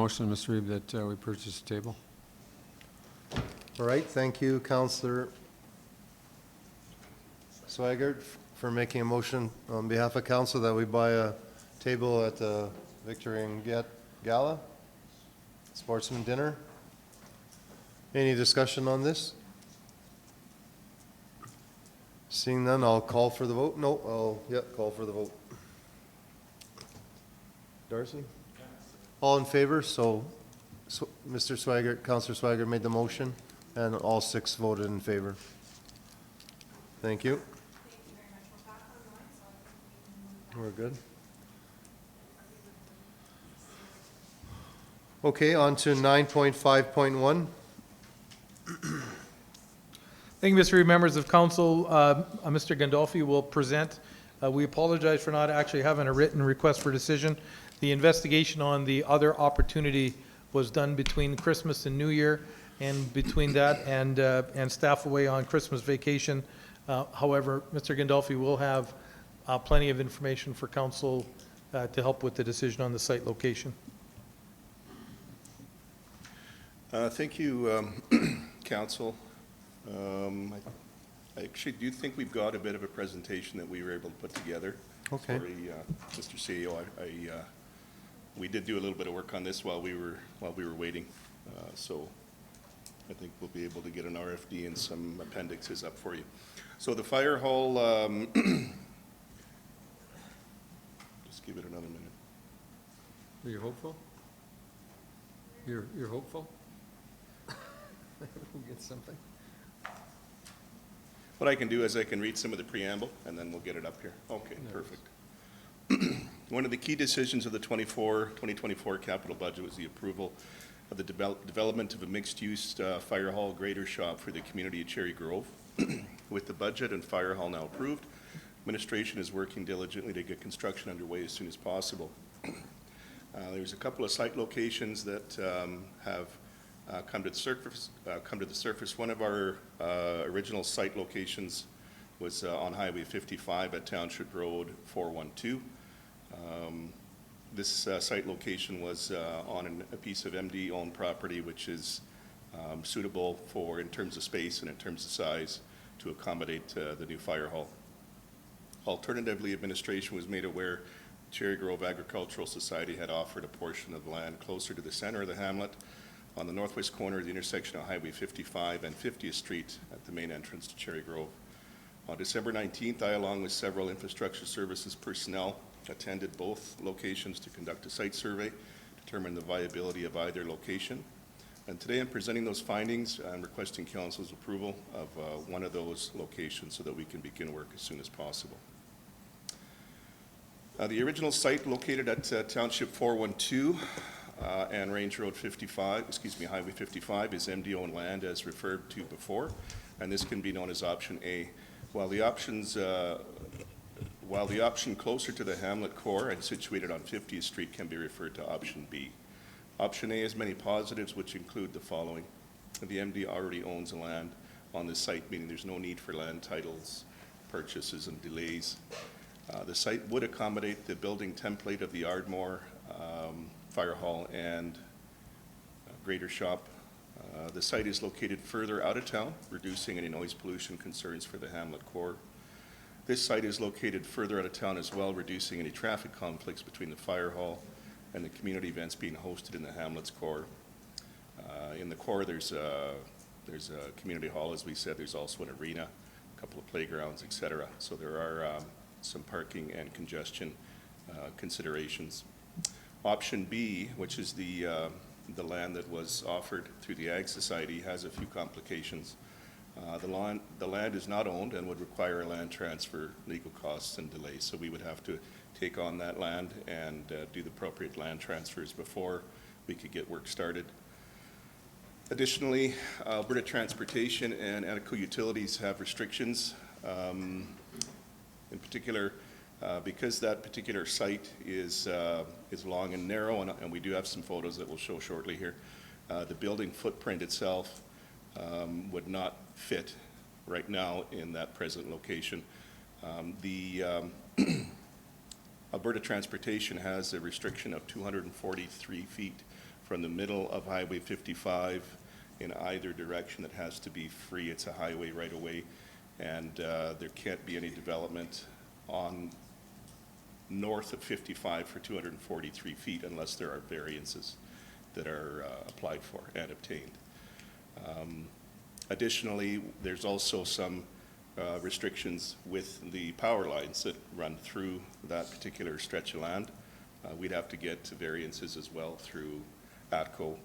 motion, Mr. Reeve, that we purchase the table. All right, thank you, Councillor Swigert, for making a motion on behalf of council that we buy a table at the Victorian Gala Sportsman Dinner. Any discussion on this? Seeing none, I'll call for the vote. Call for the vote. Darcy? All in favor? So Mr. Swigert, Councillor Swigert made the motion, and all 6 voted in favor. Thank you. We're good. Okay, on to 9.5.1. Thank you, Mr. Reeve. Members of council, Mr. Gandolfi will present. We apologize for not actually having a written request for decision. The investigation on the other opportunity was done between Christmas and New Year, and between that and staff away on Christmas vacation. However, Mr. Gandolfi will have plenty of information for council to help with the decision on the site location. Thank you, council. I actually do think we've got a bit of a presentation that we were able to put together. Okay. Sorry, Mr. CEO, we did do a little bit of work on this while we were waiting, so I think we'll be able to get an RFD and some appendixes up for you. So the fire hall, just give it another minute. Are you hopeful? You're hopeful? We'll get something. What I can do is I can read some of the preamble, and then we'll get it up here. Okay, perfect. One of the key decisions of the 2024 capital budget was the approval of the development of a mixed-use fire hall grader shop for the community of Cherry Grove. With the budget and fire hall now approved, administration is working diligently to get construction underway as soon as possible. There's a couple of site locations that have come to the surface. One of our original site locations was on Highway 55 at Township Road 412. This site location was on a piece of MD-owned property, which is suitable for, in terms of space and in terms of size, to accommodate the new fire hall. Alternatively, administration was made aware Cherry Grove Agricultural Society had offered a portion of land closer to the center of the hamlet on the northwest corner of the intersection of Highway 55 and 50th Street at the main entrance to Cherry Grove. On December 19th, I, along with several infrastructure services personnel, attended both locations to conduct a site survey, determine the viability of either location. And today I'm presenting those findings and requesting council's approval of one of those locations so that we can begin work as soon as possible. The original site located at Township 412 and Range Road 55, Highway 55 is MD-owned land as referred to before, and this can be known as option A. While the option closer to the hamlet core and situated on 50th Street can be referred to option B. Option A has many positives, which include the following. The MD already owns the land on this site, meaning there's no need for land titles, purchases, and delays. The site would accommodate the building template of the Ardmore Fire Hall and grader shop. The site is located further out of town, reducing any noise pollution concerns for the hamlet core. This site is located further out of town as well, reducing any traffic conflicts between the fire hall and the community events being hosted in the hamlet's core. In the core, there's a community hall, as we said. There's also an arena, a couple of playgrounds, etc. So there are some parking and congestion considerations. Option B, which is the land that was offered through the Ag Society, has a few complications. The land is not owned and would require a land transfer, legal costs, and delays. So we would have to take on that land and do the appropriate land transfers before we could get work started. Additionally, Alberta Transportation and Anaco Utilities have restrictions. In particular, because that particular site is long and narrow, and we do have some photos that we'll show shortly here, the building footprint itself would not fit right now in that present location. Alberta Transportation has a restriction of 243 feet from the middle of Highway 55 in either direction. It has to be free. It's a highway right away, and there can't be any development on north of 55 for 243 feet unless there are variances that are applied for and obtained. Additionally, there's also some restrictions with the power lines that run through that particular stretch of land. We'd have to get variances as well through ATCO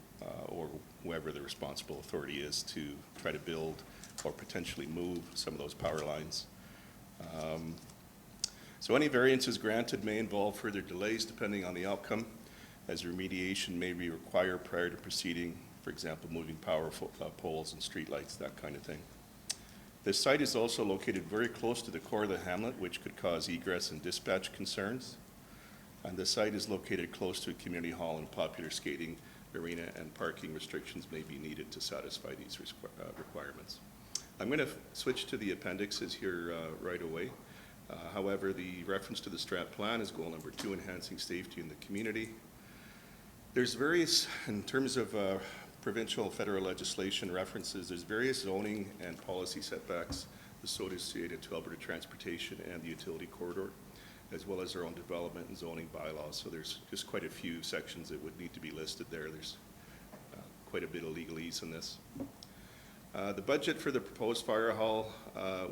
or whoever the responsible authority is to try to build or potentially move some of those power lines. So any variances granted may involve further delays depending on the outcome, as remediation may be required prior to proceeding, for example, moving power poles and streetlights, that kind of thing. This site is also located very close to the core of the hamlet, which could cause egress and dispatch concerns. And the site is located close to a community hall and popular skating arena, and parking restrictions may be needed to satisfy these requirements. I'm going to switch to the appendixes here right away. However, the reference to the strat plan is goal number 2, enhancing safety in the community. There's various, in terms of provincial, federal legislation references, there's various zoning and policy setbacks associated to Alberta transportation and the utility corridor, as well as our own development and zoning bylaws. So there's just quite a few sections that would need to be listed there. There's quite a bit of legalese in this. The budget for the proposed fire hall,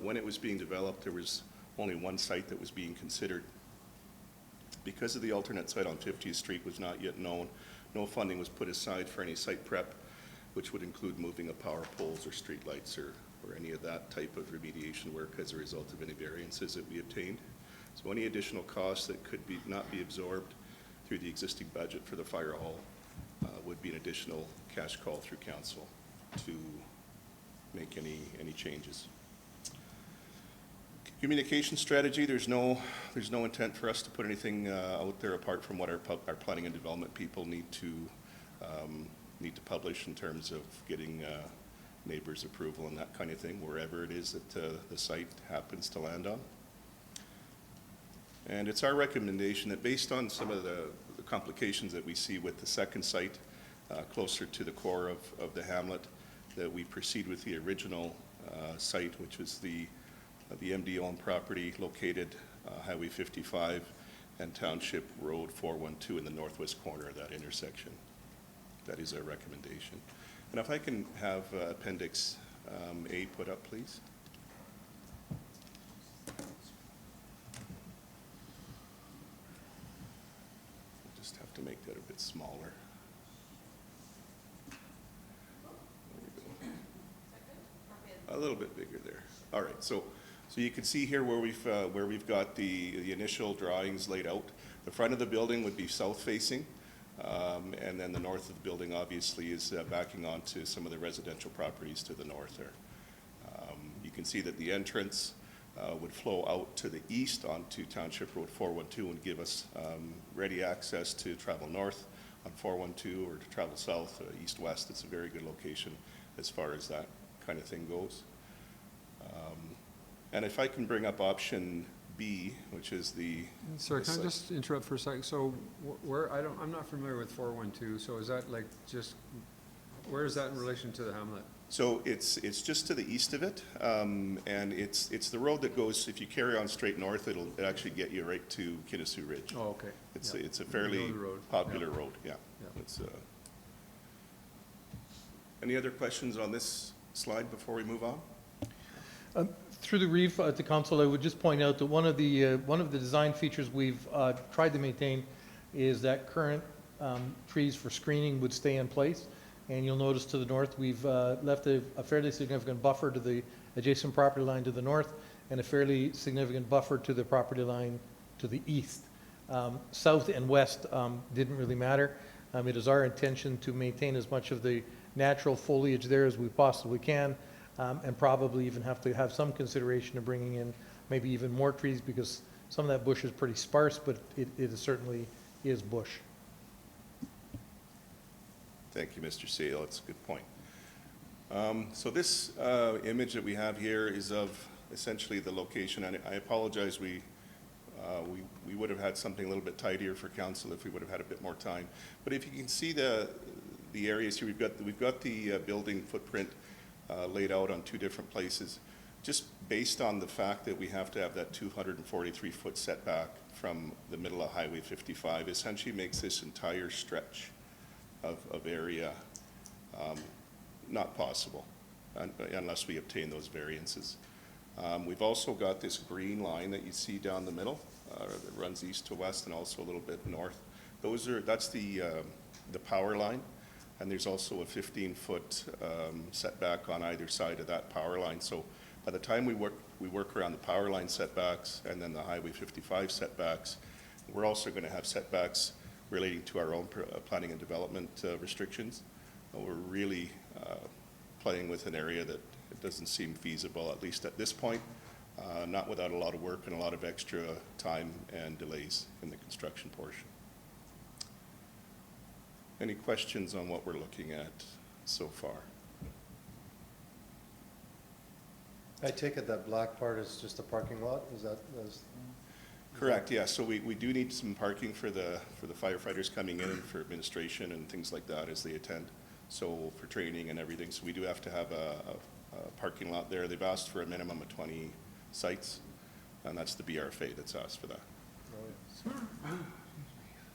when it was being developed, there was only one site that was being considered. Because of the alternate site on 50th Street was not yet known, no funding was put aside for any site prep, which would include moving of power poles or streetlights or any of that type of remediation work as a result of any variances that we obtained. So any additional costs that could not be absorbed through the existing budget for the fire hall would be an additional cash call through council to make any changes. Communication strategy, there's no intent for us to put anything out there apart from what our planning and development people need to publish in terms of getting neighbors' approval and that kind of thing, wherever it is that the site happens to land on. And it's our recommendation that based on some of the complications that we see with the second site closer to the core of the hamlet, that we proceed with the original site, which was the MD-owned property located Highway 55 and Township Road 412 in the northwest corner of that intersection. That is our recommendation. And if I can have Appendix A put up, please. Just have to make that a bit smaller. There we go. A little bit bigger there. All right, so you can see here where we've got the initial drawings laid out. The front of the building would be south facing, and then the north of the building obviously is backing onto some of the residential properties to the north there. You can see that the entrance would flow out to the east onto Township Road 412 and give us ready access to travel north on 412 or to travel south, east-west. It's a very good location as far as that kind of thing goes. And if I can bring up option B, which is the... Sorry, can I just interrupt for a second? So I'm not familiar with 412, so is that like just, where is that in relation to the hamlet? So it's just to the east of it, and it's the road that goes, if you carry on straight north, it'll actually get you right to Kinnessoo Ridge. Oh, okay. It's Yeah. a fairly popular road, yeah. Yeah. It's, any other questions on this slide before we move on? Through the reef to council, I would just point out that one of the design features we've tried to maintain is that current trees for screening would stay in place. And you'll notice to the north, we've left a fairly significant buffer to the adjacent property line to the north and a fairly significant buffer to the property line to the east. South and west didn't really matter. It is our intention to maintain as much of the natural foliage there as we possibly can, and probably even have to have some consideration of bringing in maybe even more trees, because some of that bush is pretty sparse, but it certainly is bush. Thank you, Mr. Sale. That's a good point. So this image that we have here is of essentially the location, and I apologize, we We would have had something a little bit tidier for council if we would have had a bit more time. But if you can see the areas here, we've got the building footprint laid out on two different places. Just based on the fact that we have to have that 243-foot setback from the middle of Highway 55, essentially makes this entire stretch of area not possible unless we obtain those variances. We've also got this green line that you see down the middle that runs east to west and also a little bit north. That's the power line, and there's also a 15-foot setback on either side of that power line. So by the time we work around the power line setbacks and then the Highway 55 setbacks, we're also going to have setbacks relating to our own planning and development restrictions. We're really playing with an area that it doesn't seem feasible, at least at this point, not without a lot of work and a lot of extra time and delays in the construction portion. Any questions on what we're looking at so far? I take it that black part is just a parking lot, is that? Correct, yeah, so we do need some parking for the firefighters coming in and for administration and things like that as they attend, so for training and everything, so we do have to have a parking lot there. They've asked for a minimum of 20 sites, and that's the BRFA that's asked for that.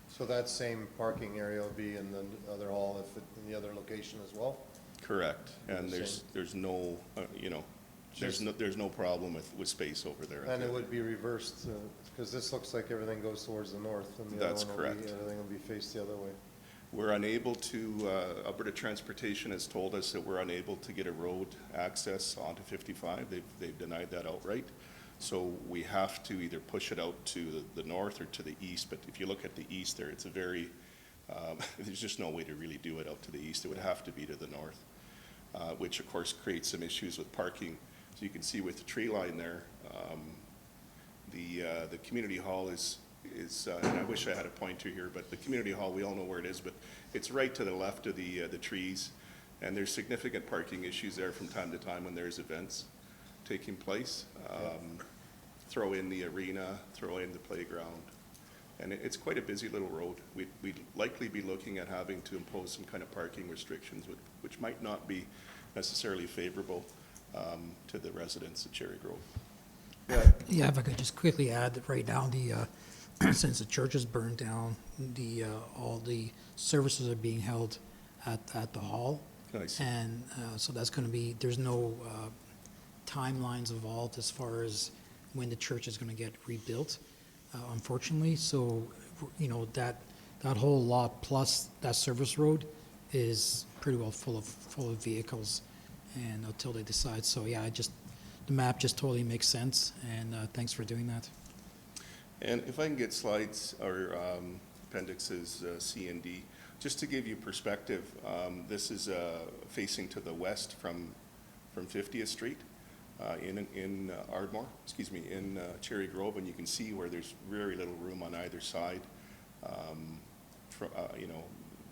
So that same parking area will be in the other hall, in the other location as well? Correct, and there's no, there's no problem with space over there. And it would be reversed, because this looks like everything goes towards the north, and the other That's one will be, correct. everything will be faced the other way. We're unable to, Alberta Transportation has told us that we're unable to get a road access onto 55. They've denied that outright. So we have to either push it out to the north or to the east. But if you look at the east there, it's a very, there's just no way to really do it out to the east. It would have to be to the north, which of course creates some issues with parking. So you can see with the tree line there, the community hall is and I wish I had a pointer here, but the community hall, we all know where it is, but it's right to the left of the trees, and there's significant parking issues there from time to time when there's events taking place. Throw in the arena, throw in the playground, and it's quite a busy little road. We'd likely be looking at having to impose some kind of parking restrictions, which might not be necessarily favorable to the residents of Cherry Grove. Yeah, if I could just quickly add that right now, since the church is burned down, all the services are being held at the hall. Nice. And so that's going to be, there's no timelines involved as far as when the church is going to get rebuilt, unfortunately. So, that whole lot plus that service road is pretty well full of vehicles, and until they decide. So yeah, the map just totally makes sense, and thanks for doing that. And if I can get slides or appendixes C and D, just to give you perspective, this is facing to the west from 50th Street in Ardmore, in Cherry Grove, and you can see where there's very little room on either side.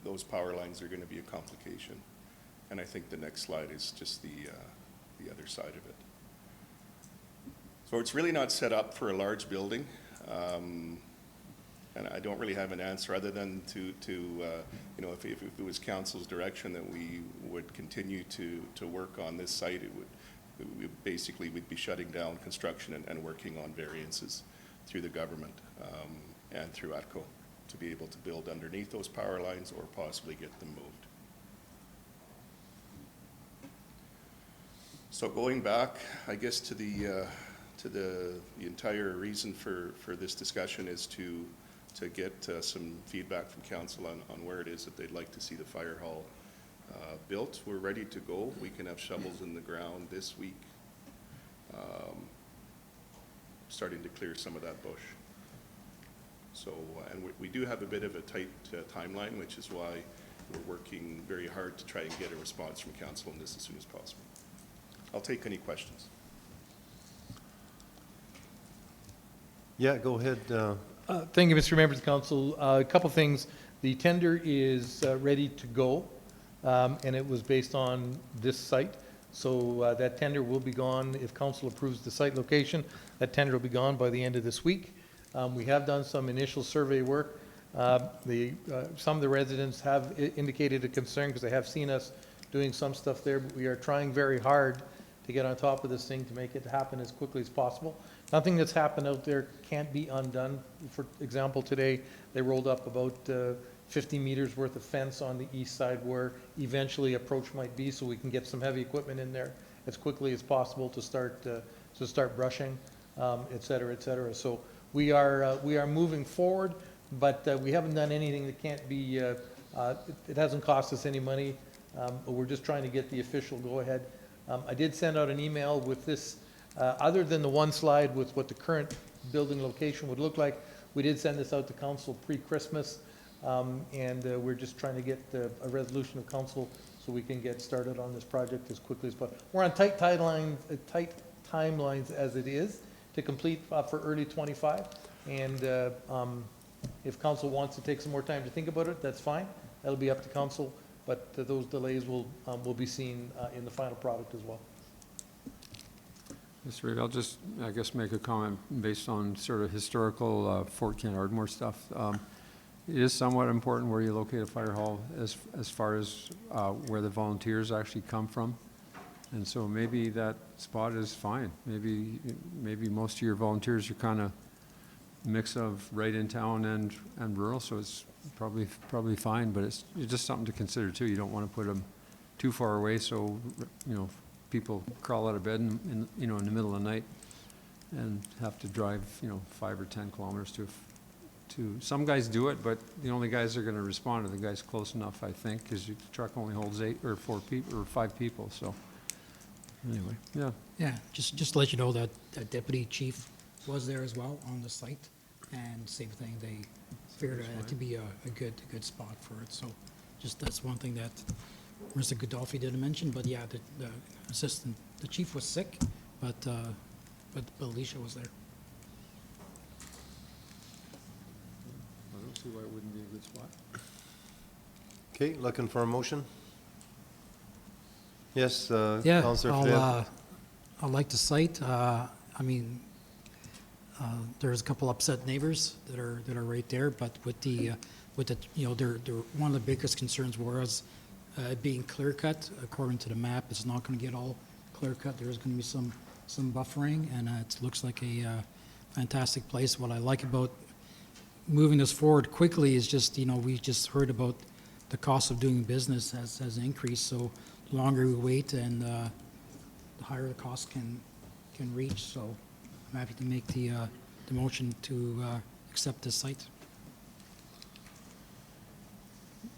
Those power lines are going to be a complication. And I think the next slide is just the other side of it. So it's really not set up for a large building. And I don't really have an answer other than if it was council's direction that we would continue to work on this site, we'd be shutting down construction and working on variances through the government and through ATCO to be able to build underneath those power lines or possibly get them moved. So going back, I guess, to the entire reason for this discussion is to get some feedback from council on where it is that they'd like to see the fire hall built. We're ready to go. We can have shovels in the ground this week, starting to clear some of that bush. So, and we do have a bit of a tight timeline, which is why we're working very hard to try and get a response from council on this as soon as possible. I'll take any questions. Yeah, go ahead. Thank you, Mr. Members of Council. A couple things. The tender is ready to go, and it was based on this site. So that tender will be gone if council approves the site location. That tender will be gone by the end of this week. We have done some initial survey work. Some of the residents have indicated a concern because they have seen us doing some stuff there, but we are trying very hard to get on top of this thing to make it happen as quickly as possible. Nothing that's happened out there can't be undone. For example, today, they rolled up about 50 meters worth of fence on the east side where eventually approach might be, so we can get some heavy equipment in there as quickly as possible to start brushing, et cetera, et cetera. So we are moving forward, but we haven't done anything that can't be, it hasn't cost us any money, but we're just trying to get the official go-ahead. I did send out an email with this, other than the one slide with what the current building location would look like. We did send this out to council pre-Christmas, and we're just trying to get a resolution of council so we can get started on this project as quickly as possible. We're on tight timelines as it is to complete for early 25, and if council wants to take some more time to think about it, that's fine. That'll be up to council, but those delays will be seen in the final product as well. Mr. Reed, I'll just, I guess, make a comment based on sort of historical Fort Kent Ardmore stuff. It is somewhat important where you locate a fire hall as far as where the volunteers actually come from. And so maybe that spot is fine. Maybe most of your volunteers are kind of mix of right in town and rural, so it's probably fine, but it's just something to consider too. You don't want to put them too far away, so people crawl out of bed in the middle of the night and have to drive 5 or 10 kilometers to some guys do it, but the only guys that are going to respond are the guys close enough, I think, because the truck only holds 8 or 4 people or 5 people. So anyway, yeah. Yeah, just to let you know that deputy chief was there as well on the site, and same thing, they figured it to be a good spot for it. So just that's one thing that Mr. Godolphy didn't mention, but yeah, the chief was sick, but Alicia was there. I don't see why it wouldn't be a good spot. Okay, looking for a motion? Yes, Yeah, Councillor Fidel. I like the site. There's a couple upset neighbors that are right there, but with the they're one of the biggest concerns was being clear cut. According to the map, it's not going to get all clear cut. There's going to be some buffering, and it looks like a fantastic place. What I like about moving this forward quickly is just we just heard about the cost of doing business has increased. So the longer we wait, and the higher the cost can reach. So I'm happy to make the motion to accept this site.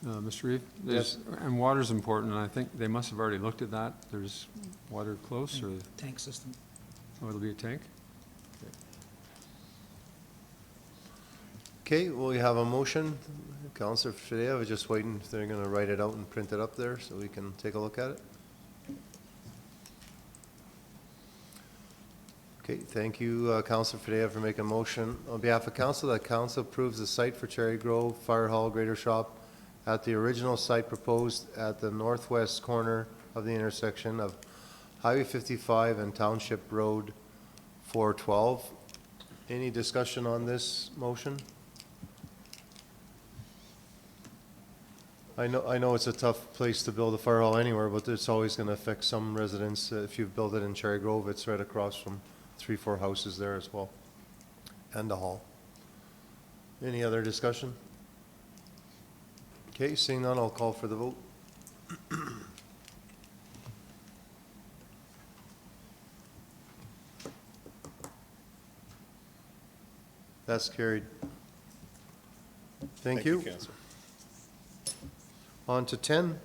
Mr. Reeve? Yes. And water's important, and I think they must have already looked at that. There's water close, or Tank system. it'll be a tank? Okay, well, we have a motion. Councillor Fidel, I was just waiting if they're going to write it out and print it up there so we can take a look at it. Okay, thank you, Councillor Fidel, for making a motion. On behalf of council, that council approves the site for Cherry Grove Fire Hall Greater Shop at the original site proposed at the northwest corner of the intersection of Highway 55 and Township Road 412. Any discussion on this motion? I know it's a tough place to build a fire hall anywhere, but it's always going to affect some residents. If you build it in Cherry Grove, it's right across from 3-4 houses there as well, and a hall. Any other discussion? Okay, seeing none, I'll call for the vote. That's carried. Thank you. Councillor. On to 10.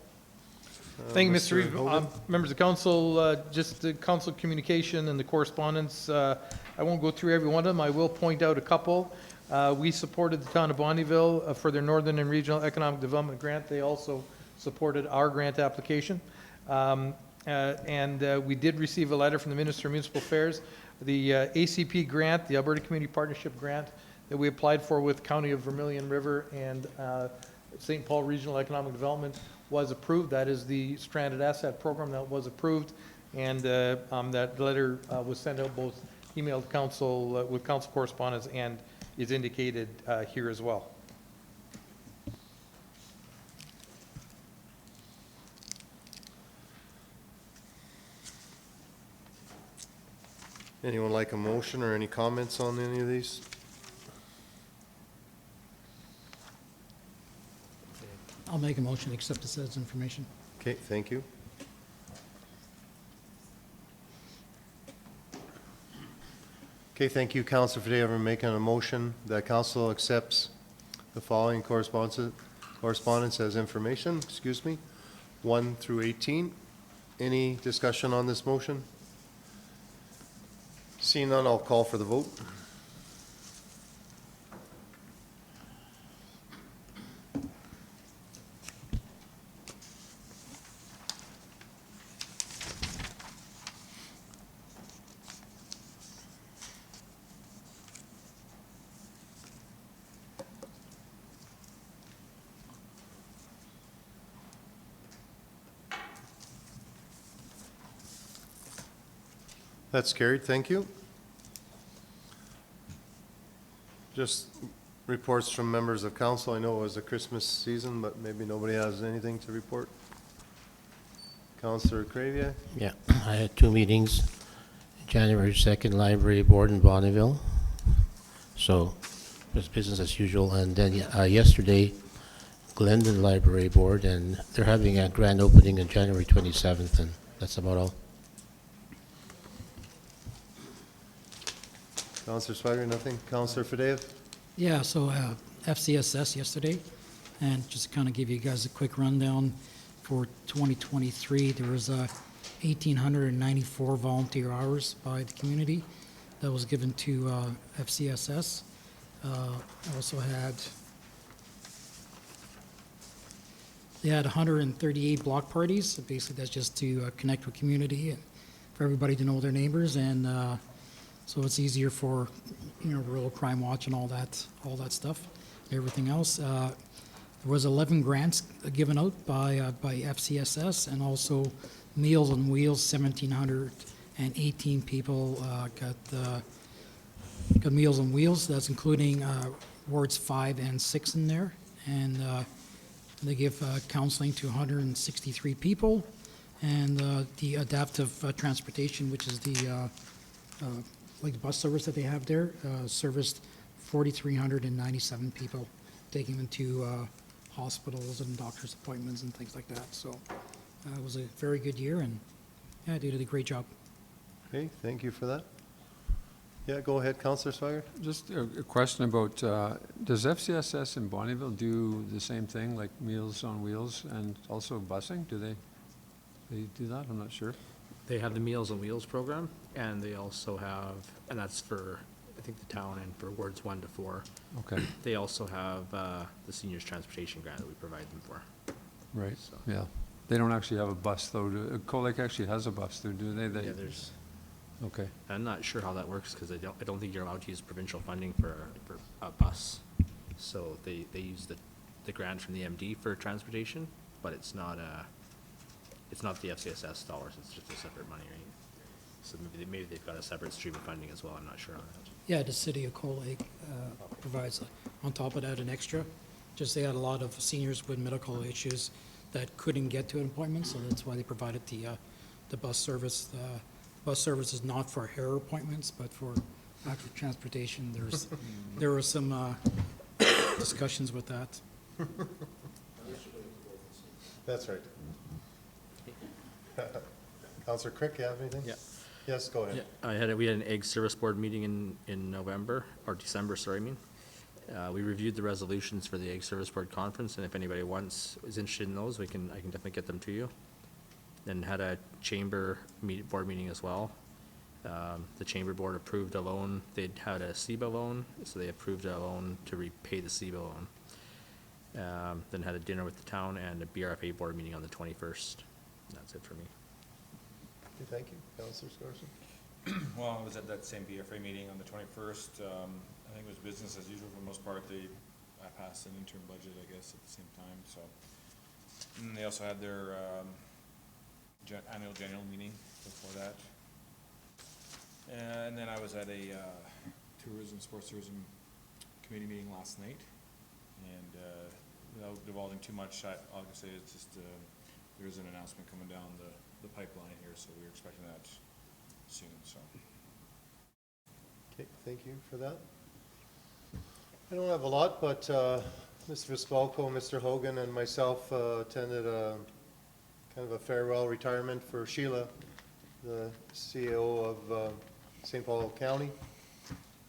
Thank you, Mr. Reeve. Hogan. Members of council, just the council communication and the correspondence. I won't go through every one of them. I will point out a couple. We supported the town of Bonnyville for their Northern and Regional Economic Development Grant. They also supported our grant application. And we did receive a letter from the Minister of Municipal Affairs. The ACP grant, the Alberta Community Partnership Grant, that we applied for with County of Vermilion River and St. Paul Regional Economic Development was approved. That is the stranded asset program that was approved, and that letter was sent out both emailed council with council correspondence and is indicated here as well. Anyone like a motion or any comments on any of these? I'll make a motion to accept the said information. Okay, thank you. Okay, thank you, Councilor Fidei, for making a motion that council accepts the following correspondence as information, 1 through 18. Any discussion on this motion? Seeing none, I'll call for the vote. That's carried, thank you. Just reports from members of council. I know it was a Christmas season, but maybe nobody has anything to report. Councilor Cravia? Yeah, I had 2 meetings. January 2nd, Library Board in Bonnyville. So, just business as usual. And then yesterday, Glendon Library Board, and they're having a grand opening on January 27th, and that's about all. Councilor Swiger, nothing? Councilor Fidei? Yeah, so FCSS yesterday, and just to kind of give you guys a quick rundown for 2023, there was 1,894 volunteer hours by the community that was given to FCSS. Also they had 138 block parties. So basically, that's just to connect with community and for everybody to know their neighbors, and so it's easier for, rural crime watch and all that stuff, everything else. There was 11 grants given out by FCSS, and also Meals on Wheels, 1,718 people got Meals on Wheels. That's including wards 5 and 6 in there, and they give counseling to 163 people, and the adaptive transportation, which is the like the bus service that they have there, serviced 4,397 people, taking them to hospitals and doctor's appointments and things like that. So it was a very good year, and yeah, they did a great job. Okay, thank you for that. Yeah, go ahead, Councilor Swiger. Just a question about, does FCSS in Bonnyville do the same thing, like Meals on Wheels and also busing? Do they do that? I'm not sure. They have the Meals on Wheels program, and they also have, and that's for, I think, the town and for wards 1 to 4. Okay, They also have the seniors transportation grant that we provide them for. right, So, yeah. They don't actually have a bus, though. Cold Lake actually has a bus, though, do they? yeah, there's, Okay, I'm not sure how that works, because I don't think you're allowed to use provincial funding for a bus. So they use the grant from the MD for transportation, but it's not the FCSS dollars, it's just a separate money, right? So maybe they've got a separate stream of funding as well, I'm not sure on that. Yeah, the city of Cold Lake provides, on top of that, an extra. Just they had a lot of seniors with medical issues that couldn't get to an appointment, so that's why they provided the bus service. Bus service is not for hair appointments, but for actual transportation. There were some discussions with that. That's right. Councilor Crick, you have anything? Yeah. Yes, go ahead. Yeah, we had an Ag Service Board meeting in November, or December, sorry, I mean. We reviewed the resolutions for the Ag Service Board conference, and if anybody is interested in those, I can definitely get them to you. Then had a board meeting as well. The chamber board approved a loan. They'd had a CEBA loan, so they approved a loan to repay the CEBA loan. Then had a dinner with the town and a BRFA board meeting on the 21st. That's it for me. Okay, thank you. Councilor Scarson? Well, I was at that same BFA meeting on the 21st. I think it was business as usual for the most part. I passed an interim budget, I guess, at the same time, so. And they also had their annual general meeting before that. And then I was at a sports tourism committee meeting last night. And without divulging too much, I'll just say it's just, there is an announcement coming down the pipeline here, so we're expecting that soon, so. Okay, thank you for that. I don't have a lot, but Mr. Vispalco, Mr. Hogan, and myself attended a kind of a farewell retirement for Sheila, the CEO of St. Paul County.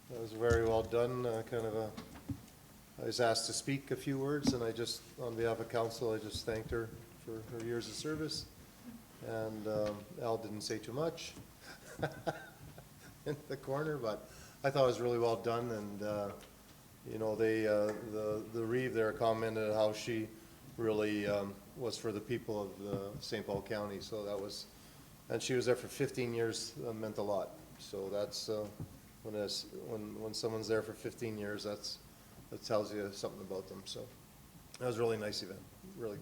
That was very well done. I was asked to speak a few words, and I just, on behalf of council, I just thanked her for her years of service. And Al didn't say too much in the corner, but I thought it was really well done. And you know, the Reeve there commented how she really was for the people of St. Paul County. So that was, and she was there for 15 years, meant a lot. So that's when someone's there for 15 years, that tells you something about them. So that was a really nice event, really.